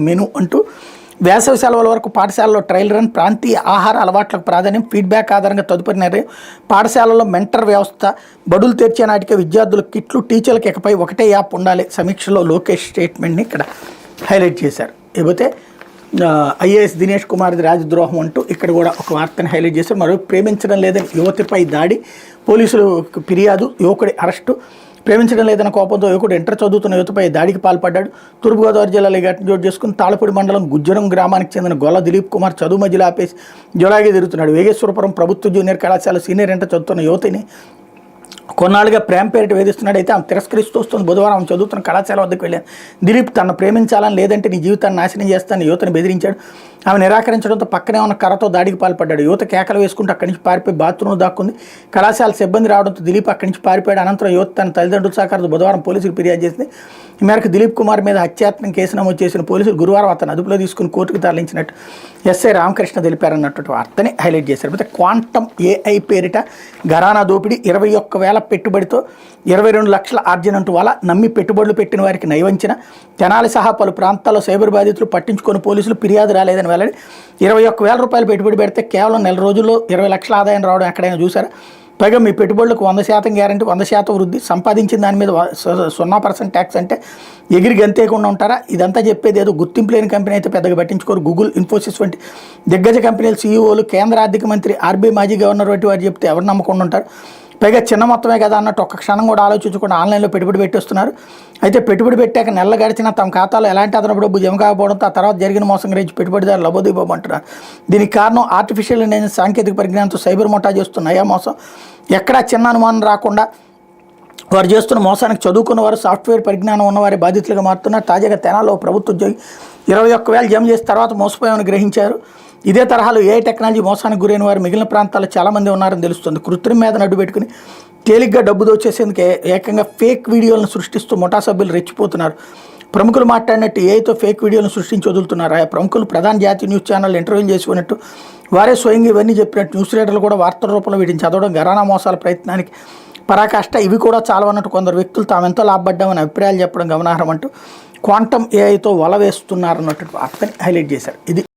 Menu అంటూ వేసవి సెలవుల వరకు పాఠశాలలో ట్రయల్ రన్, ప్రాంతీయ ఆహార అలవాట్లకు ప్రాధాన్యం, ఫీడ్బ్యాక్ ఆధారంగా తదుపరి నిర్ణయం, పాఠశాలలో మెంటర్ వ్యవస్థ, బడులు తెరిచే నాటికే విద్యార్థులకు కిట్లు, టీచర్లకు ఇకపై ఒకటే యాప్ ఉండాలి. సమీక్షలో లోకేష్ స్టేట్మెంట్ని ఇక్కడ హైలైట్ చేశారు. ఇకపోతే ఐఏఎస్ దినేష్ కుమార్ది రాజద్రోహం అంటూ ఇక్కడ కూడా ఒక వార్తని హైలైట్ చేశారు. మరో ప్రేమించడం లేదని యువతిపై దాడి, పోలీసులకు ఫిర్యాదు, యువకుడి అరెస్టు. ప్రేమించడం లేదన్న కోపంతో యువకుడు ఇంటర్ చదువుతున్న యువతపై దాడికి పాల్పడ్డాడు. తూర్పుగోదావరి జిల్లాలో ఈ ఘటన చోటు చేసుకుని తాళపూడి మండలం గుజ్జరం గ్రామానికి చెందిన గొల్ల దిలీప్ కుమార్ చదువు మధ్యలో ఆపేసి జోలాగే తిరుగుతున్నాడు. వేగేశ్వరపురం ప్రభుత్వ జూనియర్ కళాశాల సీనియర్ ఇంటర్ చదువుతున్న యువతిని కొన్నాళ్ళుగా ప్రేమ పేరిట వేధిస్తున్నాడు. అయితే ఆమె తిరస్కరిస్తూ వస్తుంది. బుధవారం ఆమె చదువుతున్న కళాశాల వద్దకు వెళ్ళాను. దిలీప్ తనను ప్రేమించాలని, లేదంటే నీ జీవితాన్ని నాశనం చేస్తానని యువతను బెదిరించాడు. ఆమె నిరాకరించడంతో పక్కనే ఉన్న కర్రతో దాడికి పాల్పడ్డాడు. యువత కేకలు వేసుకుంటూ అక్కడి నుంచి పారిపోయి బాత్రూంలో దాక్కుంది. కళాశాల సిబ్బంది రావడంతో దిలీప్ అక్కడి నుంచి పారిపోయాడు. అనంతరం యువత తన తల్లిదండ్రుల సహకారంతో బుధవారం పోలీసులకు ఫిర్యాదు చేసింది. ఈ మేరకు దిలీప్ కుమార్ మీద హత్యాయత్నం కేసు నమోదు చేసిన పోలీసులు గురువారం అతను అదుపులో తీసుకుని కోర్టుకు తరలించినట్టు ఎస్ఐ రామకృష్ణ తెలిపారన్నట్టు వార్తని హైలైట్ చేశారు. అయితే క్వాంటమ్ ఏఐ పేరిట ఘరానా దోపిడీ, 21,000 పెట్టుబడితో 22 లక్షల ఆర్జన అంటూ వాళ్ళ నమ్మి పెట్టుబడులు పెట్టిన వారికి నయవంచిన. తెనాలి సహా పలు ప్రాంతాల్లో సైబర్ బాధితులు పట్టించుకొని పోలీసులు ఫిర్యాదు రాలేదని వెల్లడి. 21,000 రూపాయలు పెట్టుబడి పెడితే కేవలం నెల రోజుల్లో 20 లక్షల ఆదాయం రావడం ఎక్కడైనా చూసారా? పైగా మీ పెట్టుబడులకు 100% గ్యారంటీ, 100% వృద్ధి, సంపాదించిన దాని మీద 0% ట్యాక్స్ అంటే ఎగిరి గంతేయకుండా ఉంటారా? ఇదంతా చెప్పేది ఏదో గుర్తింపు లేని కంపెనీ అయితే పెద్దగా పట్టించుకోరు. గూగుల్, ఇన్ఫోసిస్ వంటి దిగ్గజ కంపెనీల సీఈఓలు, కేంద్ర ఆర్థిక మంత్రి, ఆర్బీఐ మాజీ గవర్నర్ వంటి వారు చెప్తే ఎవరు నమ్మకుండా ఉంటారు? పైగా చిన్న మొత్తమే కదా అన్నట్టు ఒక్క క్షణం కూడా ఆలోచించకుండా ఆన్లైన్లో పెట్టుబడి పెట్టేస్తున్నారు. అయితే పెట్టుబడి పెట్టాక నెలలు గడిచినా తమ ఖాతాలో ఎలాంటి అదనపు డబ్బు జమ కాకపోవడంతో ఆ తర్వాత జరిగిన మోసం గురించి పెట్టుబడిదారులు లబోదిబోమంటున్నారు. దీనికి కారణం ఆర్టిఫిషియల్ ఇంటెలిజెన్స్ సాంకేతిక పరిజ్ఞానంతో సైబర్ ముఠా చేస్తున్న నయా మోసం. ఎక్కడా చిన్న అనుమానం రాకుండా వారు చేస్తున్న మోసానికి చదువుకున్న వారు, సాఫ్ట్వేర్ పరిజ్ఞానం ఉన్నవారి బాధితులుగా మారుతున్నారు. తాజాగా తెనాల్లో ప్రభుత్వ ఉద్యోగి 21,000 జమ చేసిన తర్వాత మోసపోయామని గ్రహించారు. ఇదే తరహాలో ఏఐ టెక్నాలజీ మోసానికి గురైన వారు మిగిలిన ప్రాంతాల్లో చాలామంది ఉన్నారని తెలుస్తుంది. కృత్రిమ మీద నడ్డు పెట్టుకుని తేలిగ్గా డబ్బు దోచేసేందుకు ఏకంగా ఫేక్ వీడియోలను సృష్టిస్తూ ముఠా సభ్యులు రెచ్చిపోతున్నారు. ప్రముఖులు మాట్లాడినట్టు ఏఐతో ఫేక్ వీడియోలను సృష్టించి వదులుతున్నారు. ఆ ప్రముఖులు ప్రధాన జాతీయ న్యూస్ ఛానల్ ఇంటర్వ్యూ చేసుకున్నట్టు వారే స్వయంగా ఇవన్నీ చెప్పినట్టు న్యూస్ రీడర్లు కూడా వార్తల రూపంలో వీటిని చదవడం ఘరానా మోసాల ప్రయత్నానికి పరాకాష్ట. ఇవి కూడా చాలవన్నట్టు కొందరు వ్యక్తులు తామెంతో లాభపడ్డామని అభిప్రాయాలు చెప్పడం గమనార్హం అంటూ క్వాంటమ్ ఏఐతో వల వేస్తున్నారన్నట్టు వార్తని హైలైట్ చేశారు. ఇది